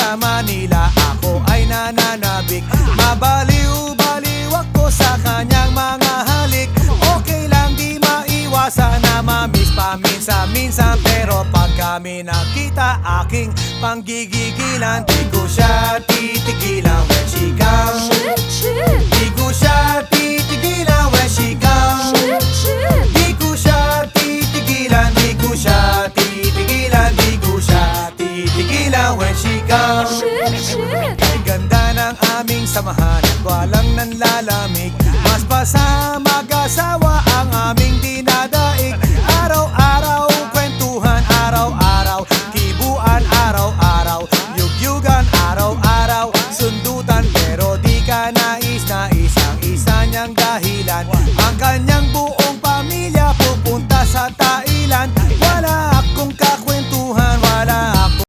sa Manila, ako ay nananabik. Mabaliw-baliw ako sa kanyang mga halik. Okay lang di maiwasan na mamiss paminsan-minsan, pero pag kami nakita aking panggigigilan, di ko siya titigilan when she comes. Di ko siya titigilan when she comes. Di ko siya titigilan, di ko siya titigilan, di ko siya titigilan when she comes. Ay ganda ng aming samahan at walang nanlalamig. Mas pasama